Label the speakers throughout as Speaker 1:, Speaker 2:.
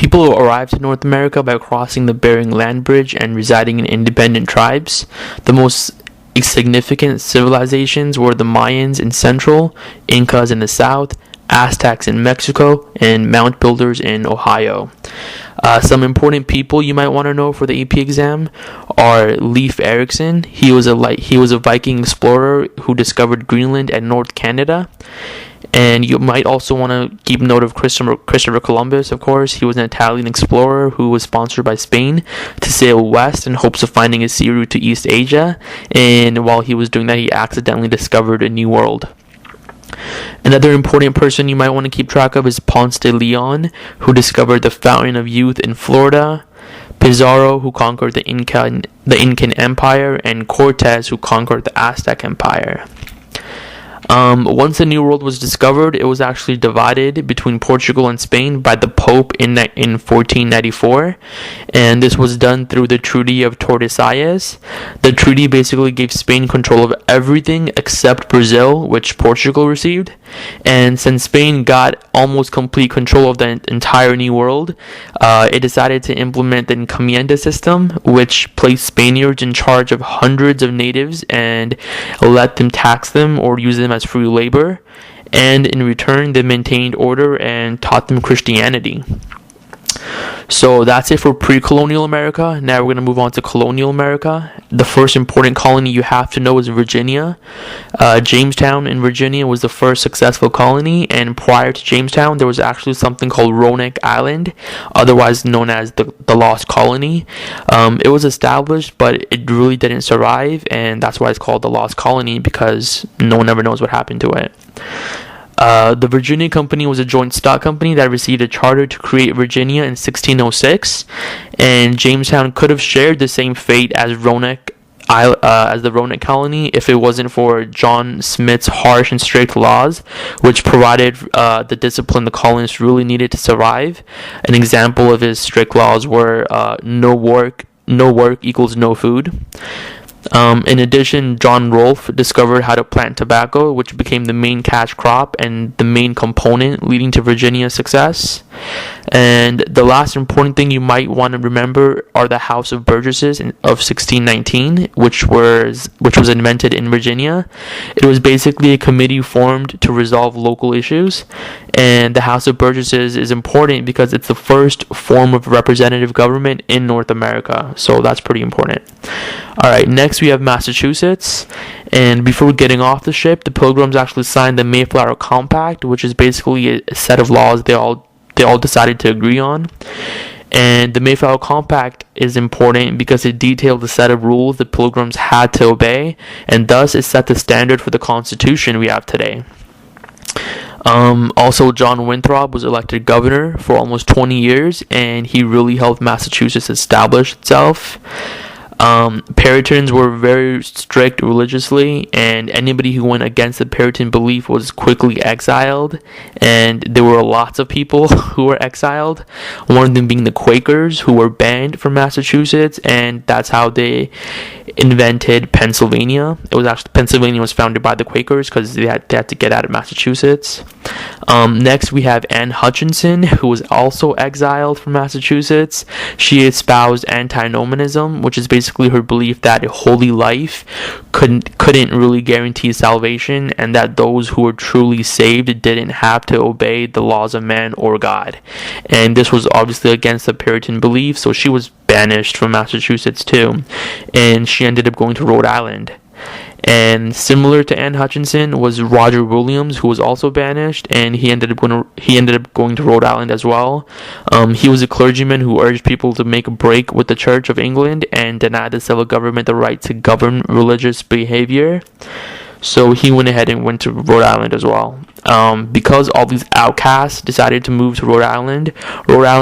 Speaker 1: People arrived to North America by crossing the Bering Land Bridge and residing in independent tribes. The most significant civilizations were the Mayans in Central, Incas in the South, Aztecs in Mexico, and mound builders in Ohio. Some important people you might want to know for the AP exam are Leif Erikson. He was a Viking explorer who discovered Greenland and North Canada. And you might also want to keep note of Christopher Columbus, of course. He was an Italian explorer who was sponsored by Spain to sail west in hopes of finding a sea route to East Asia. And while he was doing that, he accidentally discovered a new world. Another important person you might want to keep track of is Ponce de Leon, who discovered the Fountain of Youth in Florida, Pizarro, who conquered the Incan Empire, and Cortez, who conquered the Aztec Empire. Once the New World was discovered, it was actually divided between Portugal and Spain by the Pope in 1494, and this was done through the Treaty of Tordesillas. The treaty basically gave Spain control of everything except Brazil, which Portugal received, and since Spain got almost complete control of the entire New World, it decided to implement the encomienda system, which placed Spaniards in charge of hundreds of natives and let them tax them or use them as free labor, and in return they maintained order and taught them Christianity. So that's it for pre-colonial America. Now we're going to move on to colonial America. The first important colony you have to know is Virginia. Jamestown in Virginia was the first successful colony, and prior to Jamestown there was actually something called Roanoke Island, otherwise known as the Lost Colony. It was established, but it really didn't survive, and that's why it's called the Lost Colony, because no one ever knows what happened to it. The Virginia Company was a joint stock company that received a charter to create Virginia in 1606, and Jamestown could have shared the same fate as the Roanoke Colony if it wasn't for John Smith's harsh and strict laws, which provided the discipline the colonists really needed to survive. An example of his strict laws were no work equals no food. In addition, John Rolfe discovered how to plant tobacco, which became the main cash crop and the main component leading to Virginia's success. And the last important thing you might want to remember are the House of Burgesses of 1619, which was invented in Virginia. It was basically a committee formed to resolve local issues, and the House of Burgesses is important because it's the first form of representative government in North America, so that's pretty important. Alright, next we have Massachusetts, and before getting off the ship, the Pilgrims actually signed the Mayflower Compact, which is basically a set of laws they all decided to agree on. And the Mayflower Compact is important because it detailed the set of rules the Pilgrims had to obey, and thus it set the standard for the Constitution we have today. Also, John Winthrop was elected governor for almost 20 years, and he really helped Massachusetts establish itself. Puritans were very strict religiously, and anybody who went against the Puritan belief was quickly exiled, and there were lots of people who were exiled, one of them being the Quakers, who were banned from Massachusetts, and that's how they invented Pennsylvania. Pennsylvania was founded by the Quakers because they had to get out of Massachusetts. Next we have Anne Hutchinson, who was also exiled from Massachusetts. She espoused antinomianism, which is basically her belief that a holy life couldn't really guarantee salvation, and that those who were truly saved didn't have to obey the laws of man or God. And this was obviously against the Puritan belief, so she was banished from Massachusetts too, and she ended up going to Rhode Island. And similar to Anne Hutchinson was Roger Williams, who was also banished, and he ended up going to Rhode Island as well. He was a clergyman who urged people to make a break with the Church of England and deny the civil government the right to govern religious behavior. So he went ahead and went to Rhode Island as well. Because all these outcasts decided to move to Rhode Island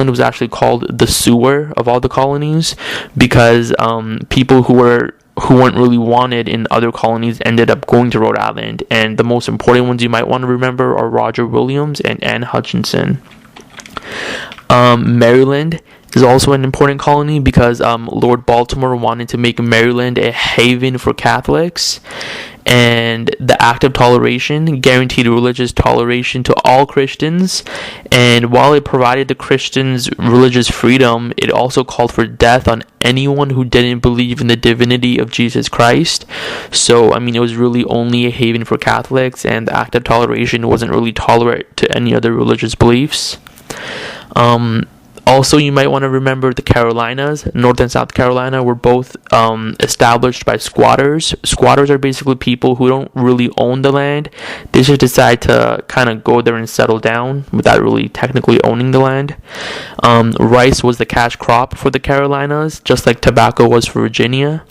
Speaker 1: was actually called the sewer of all the colonies, because people who weren't really wanted in other colonies ended up going to Rhode Island. And the most important ones you might want to remember are Roger Williams and Anne Hutchinson. Maryland is also an important colony because Lord Baltimore wanted to make Maryland a haven for Catholics. And the Act of Toleration guaranteed religious toleration to all Christians, and while it provided the Christians religious freedom, it also called for death on anyone who didn't believe in the divinity of Jesus Christ. So, I mean, it was really only a haven for Catholics, and the Act of Toleration wasn't really tolerant to any other religious beliefs. Also, you might want to remember the Carolinas. North and South Carolina were both established by squatters. Squatters are basically people who don't really own the land. They just decide to kind of go there and settle down without really technically owning the land. Rice was the cash crop for the Carolinas, just like tobacco was for Virginia.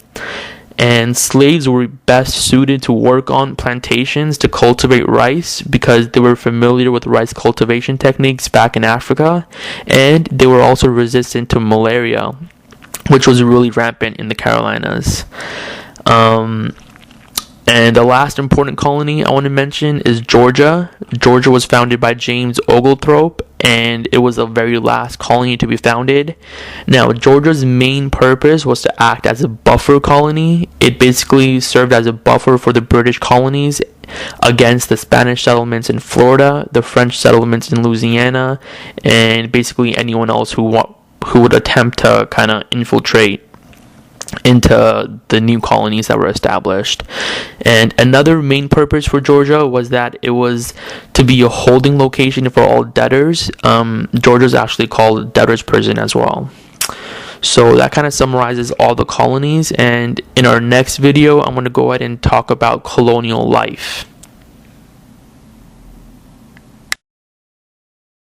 Speaker 1: And slaves were best suited to work on plantations to cultivate rice because they were familiar with rice cultivation techniques back in Africa, and they were also resistant to malaria, which was really rampant in the Carolinas. And the last important colony I want to mention is Georgia. Georgia was founded by James Oglethorpe, and it was the very last colony to be founded. Now, Georgia's main purpose was to act as a buffer colony. It basically served as a buffer for the British colonies against the Spanish settlements in Florida, the French settlements in Louisiana, and basically anyone else who would attempt to kind of infiltrate into the new colonies that were established. And another main purpose for Georgia was that it was to be a holding location for all debtors. Georgia is actually called debtors' prison as well. So that kind of summarizes all the colonies, and in our next video I'm going to go ahead and talk about colonial life.